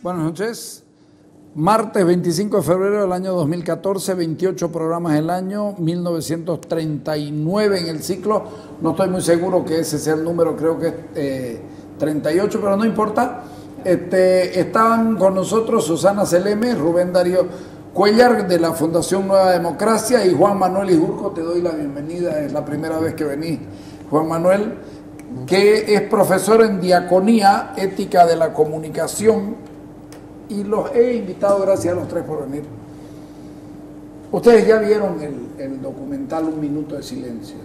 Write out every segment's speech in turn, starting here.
Buenas noches. Martes 25 de febrero del año 2014, 28 programas del año, 1939 en el ciclo. No estoy muy seguro que ese sea el número, creo que es 38, pero no importa. Estaban con nosotros Susana Celeme, Rubén Darío Cuellar de la Fundación Nueva Democracia y Juan Manuel Ijurco. Te doy la bienvenida, es la primera vez que venís, Juan Manuel, que es profesor en Diaconía, Ética de la Comunicación, y los he invitado, gracias a los tres por venir. Ustedes ya vieron el documental Un Minuto de Silencio.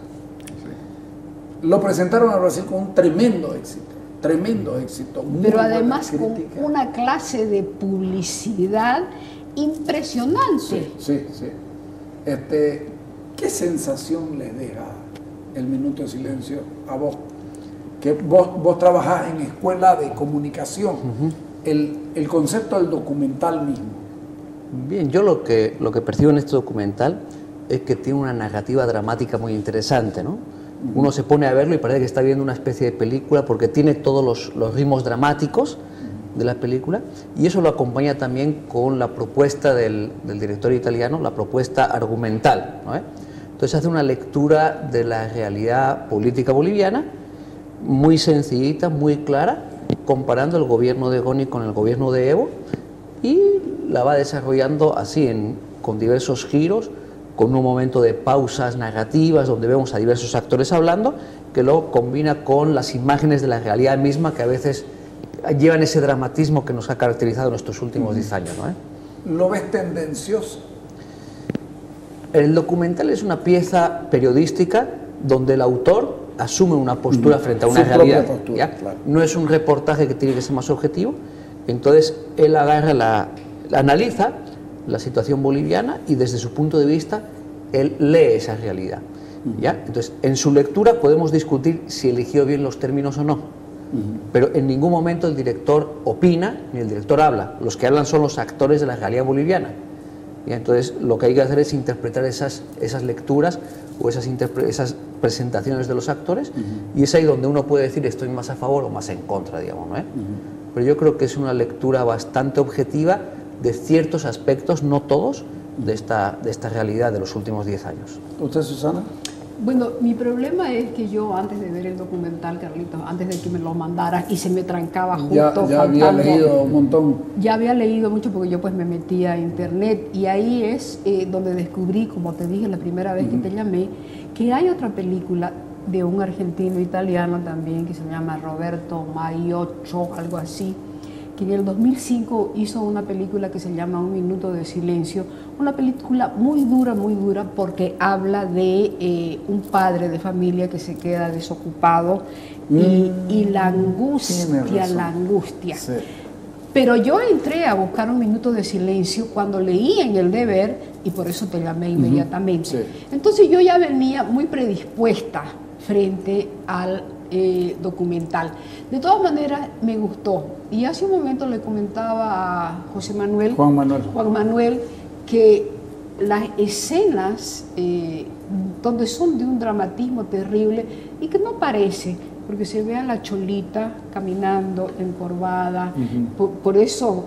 Sí. Lo presentaron a Brasil con un tremendo éxito. Pero además con una clase de publicidad impresionante. Sí. ¿Qué sensación les deja el Minuto de Silencio a vos? Que vos trabajás en escuela de comunicación. El concepto del documental mismo. Bien, yo lo que percibo en este documental es que tiene una narrativa dramática muy interesante, ¿no? Uno se pone a verlo y parece que está viendo una especie de película porque tiene todos los ritmos dramáticos de la película, y eso lo acompaña también con la propuesta del director italiano, la propuesta argumental, ¿no? Entonces hace una lectura de la realidad política boliviana muy sencillita, muy clara, comparando el gobierno de Goni con el gobierno de Evo, y la va desarrollando así, con diversos giros, con un momento de pausas narrativas donde vemos a diversos actores hablando, que luego combina con las imágenes de la realidad misma, que a veces llevan ese dramatismo que nos ha caracterizado en estos últimos 10 años, ¿no? ¿Lo ves tendencioso? El documental es una pieza periodística donde el autor asume una postura frente a una realidad. Postura, claro. No es un reportaje que tiene que ser más objetivo. Entonces él analiza la situación boliviana y desde su punto de vista él lee esa realidad, ¿ya? Entonces en su lectura podemos discutir si eligió bien los términos o no, pero en ningún momento el director opina ni el director habla. Los que hablan son los actores de la realidad boliviana, y entonces lo que hay que hacer es interpretar esas lecturas o esas presentaciones de los actores, y es ahí donde uno puede decir estoy más a favor o más en contra, digamos, ¿no? Pero yo creo que es una lectura bastante objetiva de ciertos aspectos, no todos, de esta realidad de los últimos 10 años. ¿Usted, Susana? Bueno, mi problema es que yo antes de ver el documental, Carlitos, antes de que me lo mandaras y se me trancaba justo ya había leído un montón. Ya había leído mucho porque yo pues me metí a internet, y ahí es donde descubrí, como te dije la primera vez que te llamé, que hay otra película de un argentino italiano también que se llama Roberto Maiocco, algo así, que en el 2005 hizo una película que se llama Un Minuto de Silencio, una película muy dura, porque habla de un padre de familia que se queda desocupado y la angustia. Sí. Pero yo entré a buscar Un Minuto de Silencio cuando leí en El Deber, y por eso te llamé inmediatamente. Sí. Entonces yo ya venía muy predispuesta frente al documental. De todas maneras me gustó, y hace un momento le comentaba a Juan Manuel que las escenas donde son de un dramatismo terrible y que no parece, porque se ve a la Cholita caminando encorvada, por eso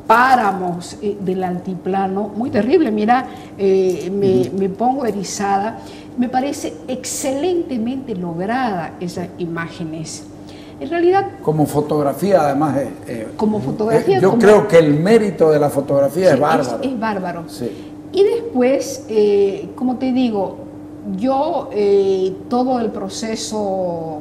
páramos del altiplano, muy terrible, mira, me pongo erizada. Me parece excelentemente lograda esas imágenes. En realidad, como fotografía, además, como fotografía, yo creo que el mérito de la fotografía es bárbaro. Es bárbaro. Sí. Y después, como te digo, yo todo el proceso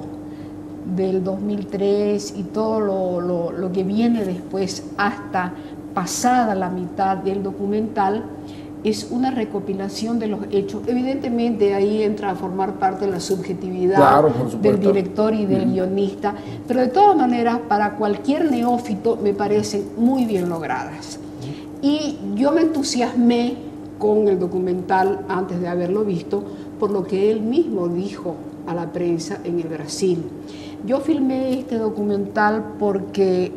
del 2003 y todo lo que viene después hasta pasada la mitad del documental es una recopilación de los hechos. Evidentemente ahí entra a formar parte de la subjetividad del director y del guionista, pero de todas maneras para cualquier neófito me parecen muy bien logradas. Y yo me entusiasmé con el documental antes de haberlo visto, por lo que él mismo dijo a la prensa en el Brasil. Yo filmé este documental porque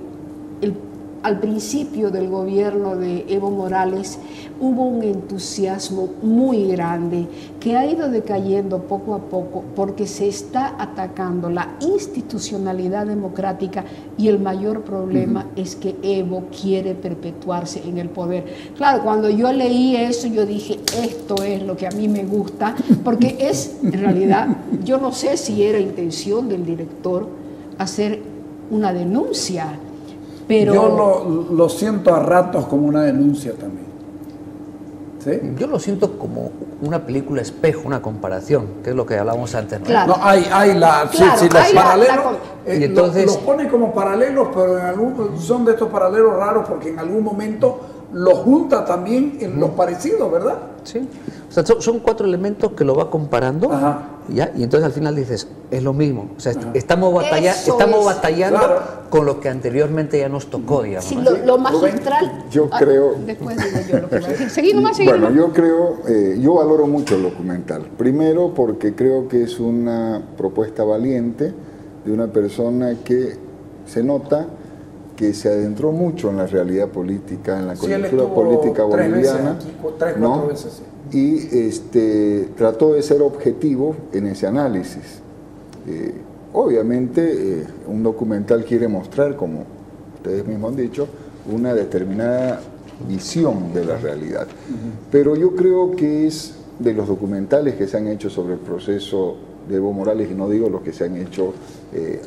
al principio del gobierno de Evo Morales hubo un entusiasmo muy grande que ha ido decayendo poco a poco porque se está atacando la institucionalidad democrática y el mayor problema es que Evo quiere perpetuarse en el poder. Claro, cuando yo leí eso yo dije, esto es lo que a mí me gusta, porque es, en realidad, yo no sé si era intención del director hacer una denuncia, pero... Yo lo siento a ratos como una denuncia también. ¿Sí? Yo lo siento como una película espejo, una comparación, que es lo que hablábamos antes, ¿no? Claro. No, hay la, Claro, sí, los hay paralelos, y entonces, los pone como paralelos, pero son de estos paralelos raros porque en algún momento los junta también en los parecidos, ¿verdad? Sí. O sea, son 4 elementos que lo va comparando, ¿ya? Y entonces al final dices, es lo mismo. O sea, estamos batallando claro, con lo que anteriormente ya nos tocó, digamos. Sí, ¿no? lo magistral... Yo creo... Después digo yo lo que voy a decir. Seguí nomás. Bueno, yo creo, yo valoro mucho el documental. Primero porque creo que es una propuesta valiente de una persona que se nota que se adentró mucho en la realidad política, en la coyuntura política boliviana, cuatro veces, sí. Y trató de ser objetivo en ese análisis. Obviamente, un documental quiere mostrar, como ustedes mismos han dicho, una determinada visión de la realidad. Pero yo creo que es de los documentales que se han hecho sobre el proceso de Evo Morales, y no digo los que se han hecho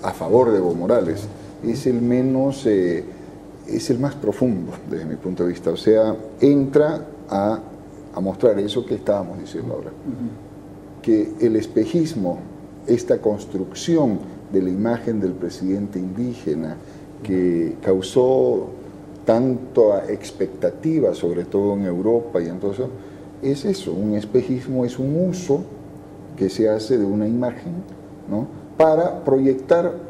a favor de Evo Morales, es el menos, es el más profundo desde mi punto de vista. O sea, entra a mostrar eso que estábamos diciendo ahora, que el espejismo, esta construcción de la imagen del presidente indígena que causó tanta expectativa, sobre todo en Europa y entonces, es eso, un espejismo es un uso que se hace de una imagen, ¿no?, para proyectar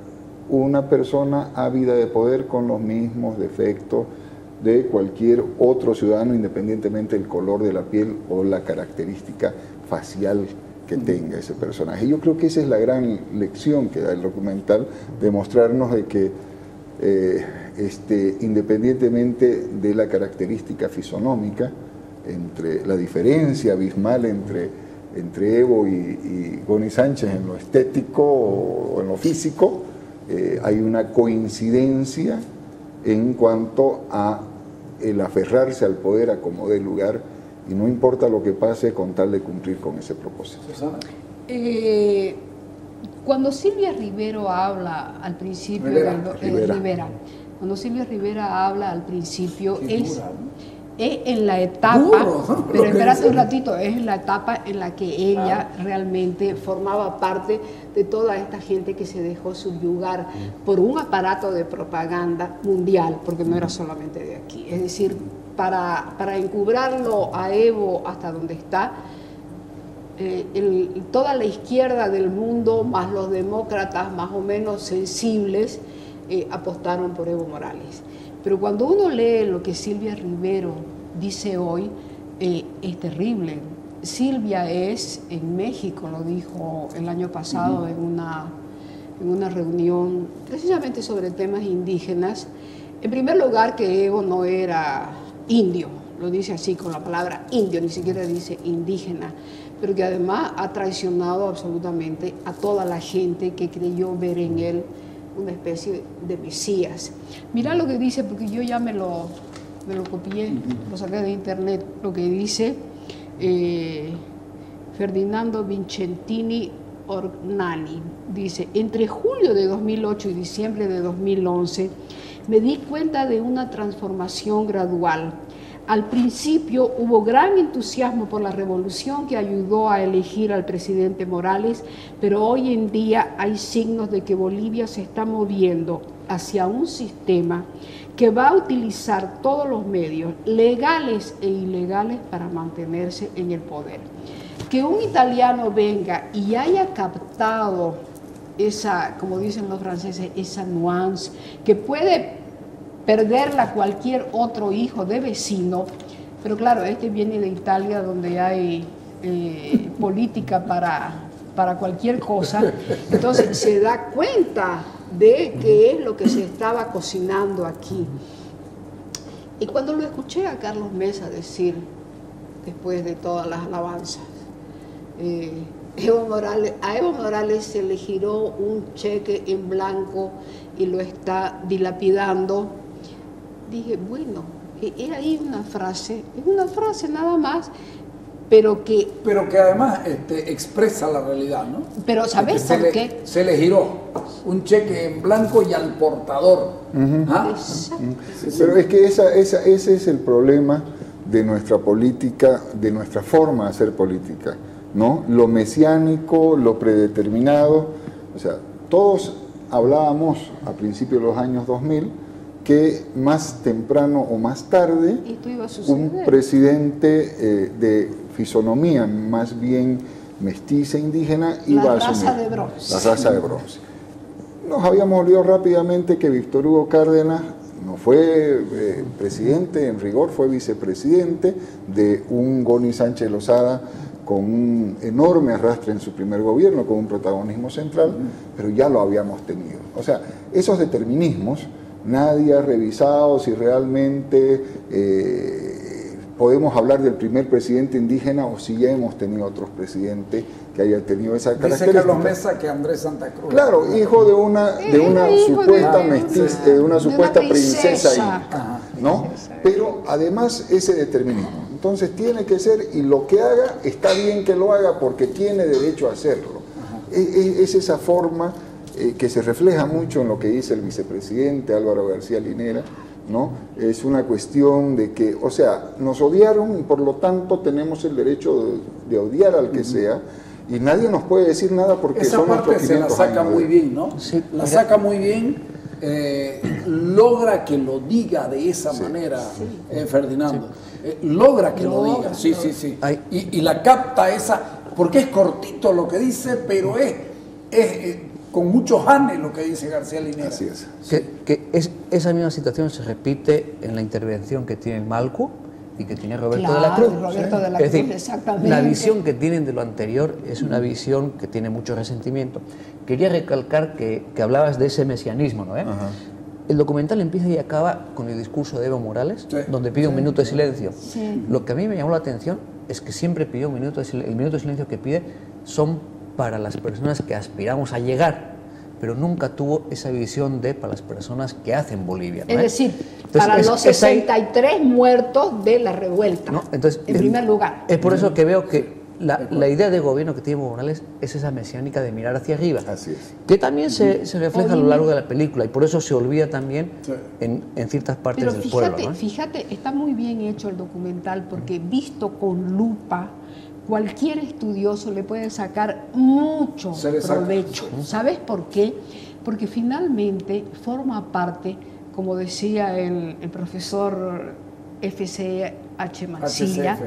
una persona ávida de poder con los mismos defectos de cualquier otro ciudadano, independientemente del color de la piel o la característica facial que tenga ese personaje. Yo creo que esa es la gran lección que da el documental, demostrarnos de que independientemente de la característica fisonómica, entre la diferencia abismal entre Evo y Goni Sánchez en lo estético o en lo físico, hay una coincidencia en cuanto a el aferrarse al poder a como dé lugar, y no importa lo que pase con tal de cumplir con ese propósito. Cuando Silvia Rivero habla al principio, cuando Silvia Rivera habla al principio, es en la etapa, pero espérate un ratito, es en la etapa en la que ella realmente formaba parte de toda esta gente que se dejó subyugar por un aparato de propaganda mundial, porque no era solamente de aquí. Es decir, para encubrarlo a Evo hasta donde está, toda la izquierda del mundo, más los demócratas más o menos sensibles, apostaron por Evo Morales. Pero cuando uno lee lo que Silvia Rivero dice hoy, es terrible. Silvia es, en México, lo dijo el año pasado en una reunión precisamente sobre temas indígenas. En primer lugar, que Evo no era indio, lo dice así con la palabra indio, ni siquiera dice indígena, pero que además ha traicionado absolutamente a toda la gente que creyó ver en él una especie de mesías. Mira lo que dice, porque yo ya me lo copié, lo saqué de internet, lo que dice Ferdinando Vincentini Ornani. Dice: entre julio de 2008 y diciembre de 2011 me di cuenta de una transformación gradual. Al principio hubo gran entusiasmo por la revolución que ayudó a elegir al presidente Morales, pero hoy en día hay signos de que Bolivia se está moviendo hacia un sistema que va a utilizar todos los medios, legales e ilegales, para mantenerse en el poder. Que un italiano venga y haya captado esa, como dicen los franceses, esa nuance, que puede perderla cualquier otro hijo de vecino, pero claro, este viene de Italia, donde hay política para cualquier cosa, entonces se da cuenta de qué es lo que se estaba cocinando aquí. Y cuando lo escuché a Carlos Mesa decir, después de todas las alabanzas, a Evo Morales se le giró un cheque en blanco y lo está dilapidando, dije, bueno, es ahí una frase nada más, pero que además expresa la realidad, ¿no? Pero ¿sabes por qué? Se le giró un cheque en blanco y al portador. ¿Ah? Pero es que ese es el problema de nuestra política, de nuestra forma de hacer política, ¿no? Lo mesiánico, lo predeterminado. O sea, todos hablábamos a principios de los años 2000 que más temprano o más tarde un presidente de fisonomía más bien mestiza indígena iba a asumir la raza de bronce. Nos habíamos olvidado rápidamente que Víctor Hugo Cárdenas no fue presidente, en rigor fue vicepresidente de un Goni Sánchez Lozada con un enorme arrastre en su primer gobierno, con un protagonismo central, pero ya lo habíamos tenido. O sea, esos determinismos, nadie ha revisado si realmente podemos hablar del primer presidente indígena o si ya hemos tenido otros presidentes que hayan tenido esa característica. Dice Carlos Mesa que Andrés Santa Cruz. Claro, hijo de una supuesta mestiza, de una supuesta princesa inca, ¿no? Pero además ese determinismo. Entonces tiene que ser, y lo que haga, está bien que lo haga porque tiene derecho a hacerlo. Es esa forma que se refleja mucho en lo que dice el vicepresidente Álvaro García Linera, ¿no? Es una cuestión de que, o sea, nos odiaron y por lo tanto tenemos el derecho de odiar al que sea, y nadie nos puede decir nada porque esa son parte se la saca muy bien, ¿no? Sí, la saca muy bien, logra que lo diga de esa manera, Ferdinando. Logra que lo diga, sí. Y la capta esa, porque es cortito lo que dice, pero es con muchos anes lo que dice García Linera. Así es. Esa misma situación se repite en la intervención que tiene Malcu y que tiene Roberto de la Cruz. Es decir, exactamente. La visión que tienen de lo anterior es una visión que tiene mucho resentimiento. Quería recalcar que hablabas de ese mesianismo, ¿no? El documental empieza y acaba con el discurso de Evo Morales, donde pide un minuto de silencio. Sí. Lo que a mí me llamó la atención es que siempre pidió un minuto de silencio. El minuto de silencio que pide son para las personas que aspiramos a llegar, pero nunca tuvo esa visión para las personas que hacen Bolivia, ¿no? Es decir, para los 63 muertos de la revuelta, ¿no? Entonces, en primer lugar. Es por eso que veo que la idea de gobierno que tiene Evo Morales es esa mesiánica de mirar hacia arriba, Así es. que también se refleja a lo largo de la película, y por eso se olvida también en ciertas partes Pero del pueblo, ¿no? fíjate, está muy bien hecho el documental, porque visto con lupa, cualquier estudioso le puede sacar mucho provecho. ¿Sabes por qué? Porque finalmente forma parte, como decía el profesor FCH Mancilla,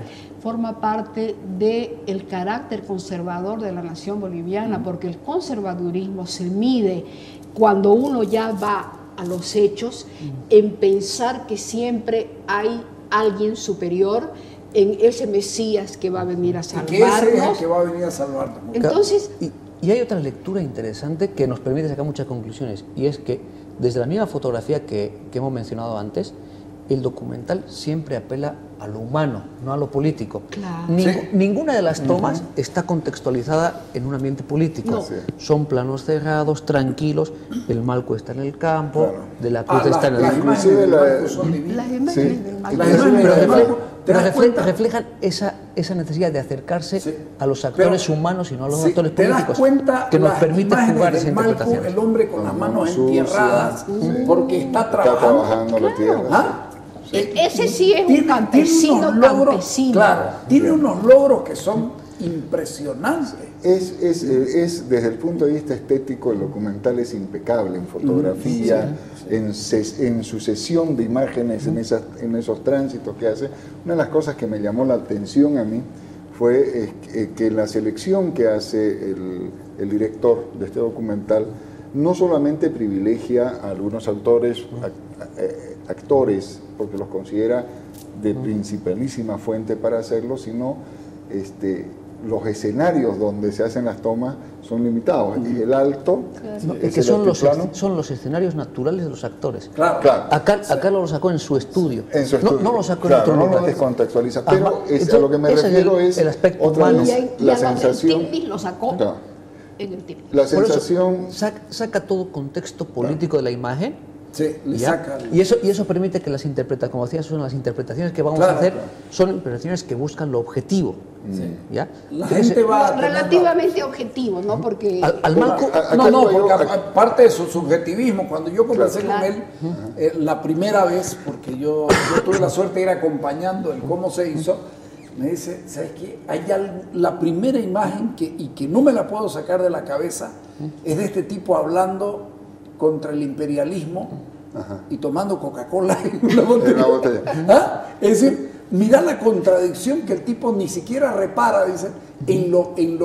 forma parte del carácter conservador de la nación boliviana, porque el conservadurismo se mide cuando uno ya va a los hechos, en pensar que siempre hay alguien superior, en ese Mesías que va a venir a salvarnos. Y que ese es el que va a venir a salvarnos. Entonces, y hay otra lectura interesante que nos permite sacar muchas conclusiones, y es que desde la misma fotografía que hemos mencionado antes, el documental siempre apela a lo humano, no a lo político. Claro. Ninguna de las tomas está contextualizada en un ambiente político. No. Son planos cerrados, tranquilos, el Malcu está en el campo, de la Cruz está en el las imágenes del Malcu son divinas. las imágenes del Malcu. Las imágenes del Malcu, ¿te das cuenta? reflejan esa necesidad de acercarse a los actores humanos y no a los actores políticos, ¿te das cuenta que nos las permite imágenes jugar del esa Malcu, interpretación? el hombre con las manos sucia, entierradas porque está trabajando la tierra. ¿Ah? Ese sí es un campesino tiene unos logros, campesino. Claro, tiene unos logros que son impresionantes. Es desde el punto de vista estético, el documental es impecable en fotografía, en sucesión de imágenes, en esos tránsitos que hace. Una de las cosas que me llamó la atención a mí fue que la selección que hace el director de este documental no solamente privilegia a algunos autores, actores, porque los considera de principalísima fuente para hacerlo, sino los escenarios donde se hacen las tomas son limitados. Y el alto, Claro. Es que son los escenarios naturales de los actores. Claro. Claro. Acá lo sacó en su estudio. En su estudio. No lo sacó Claro, en otro no lugar. lo descontextualiza. Ajá. Pero a lo que me Ese es refiero es el aspecto otra humano. vez Y la a sensación. el TICNIS lo sacó Claro. en el TICNIS. La Por eso, sensación. saca todo contexto político de la imagen. Sí, le ¿ya? saca. Y eso permite que las interpretaciones, como decías, son las interpretaciones que vamos Claro, a hacer, claro. son interpretaciones que buscan lo objetivo. ¿Ya? La Entonces, gente va a tener Relativamente objetivo, ¿no? Porque al marco, No, no, digo porque yo, aparte de su subjetivismo, cuando yo conversé Claro. con él la primera vez, porque yo tuve la suerte de ir acompañando el cómo se hizo, me dice, ¿sabes qué? Hay algo, la primera imagen que no me la puedo sacar de la cabeza es de este tipo hablando contra el imperialismo y tomando Coca-Cola en una botella. En una botella. ¿Ah? Es decir, mira la contradicción que el tipo ni siquiera repara, dice, en lo que en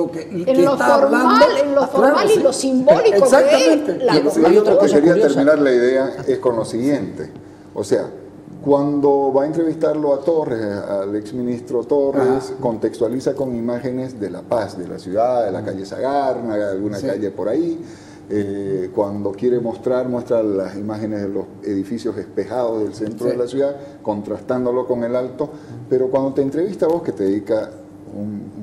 lo está formal, hablando. en lo Claro, formal sí. y lo simbólico Exactamente. de la Yo Hay lo otra que cosa quería curiosa. terminar la idea es con lo siguiente. O sea, cuando va a entrevistarlo a Torres, al exministro Torres, contextualiza con imágenes de La Paz, de la ciudad, de la calle Sagarna, de alguna calle por ahí. Cuando quiere muestra las imágenes de los edificios espejados del centro de la ciudad, contrastándolo con el alto. Pero cuando te entrevista a vos, que te dedica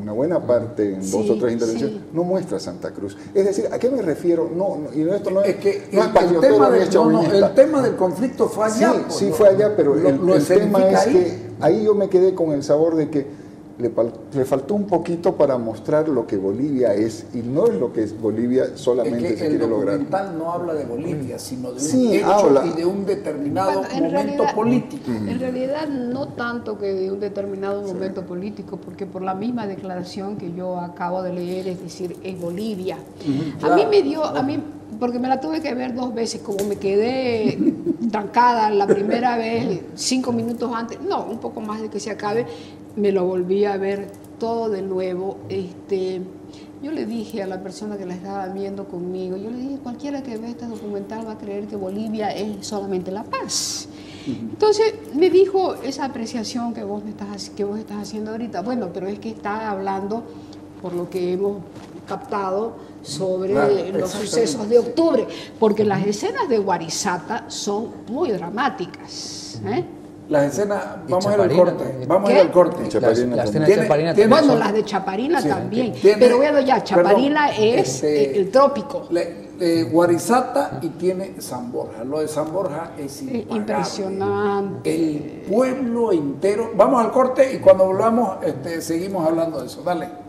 una buena parte en dos o tres intervenciones, no muestra Santa Cruz. Es decir, ¿a qué me refiero? Y esto no es, Es que no es patriotero ni es chauvinista. el tema del conflicto fue allá. Sí, pues, sí fue allá, pero lo el tema escenifica es ahí. que ahí yo me quedé con el sabor de que le faltó un poquito para mostrar lo que Bolivia es, y no es lo que es Bolivia solamente Es que se el quiere lograr. documental no habla de Bolivia, sino de un Sí, hecho habla. y de un determinado Bueno, en momento realidad- político. En realidad no tanto que de un determinado momento político, porque por la misma declaración que yo acabo de leer, es decir, es Bolivia. A mí me dio, porque me la tuve que ver 2 veces, como me quedé trancada la primera vez, 5 minutos antes, no, un poco más de que se acabe, me lo volví a ver todo de nuevo. Yo le dije a la persona que la estaba viendo conmigo, yo le dije, cualquiera que ve este documental va a creer que Bolivia es solamente La Paz. Entonces me dijo esa apreciación que vos estás haciendo ahorita. Bueno, pero es que está hablando, por lo que hemos captado, sobre los sucesos de octubre, porque las escenas de Guarizata son muy dramáticas. Las escenas, Y vamos a ir al Chaparina corte. también. Vamos a ir ¿Qué? al corte. Chaparina Las escenas Tiene- de Chaparina tiene- también Bueno, son- las de Chaparina Sí, también, tiene- pero bueno, ya, Chaparina perdón, es el trópico. Guarizata y tiene San Borja. Lo de San Borja es impagable. Impresionante. El pueblo entero. Vamos al corte y cuando volvamos seguimos hablando de eso. Dale.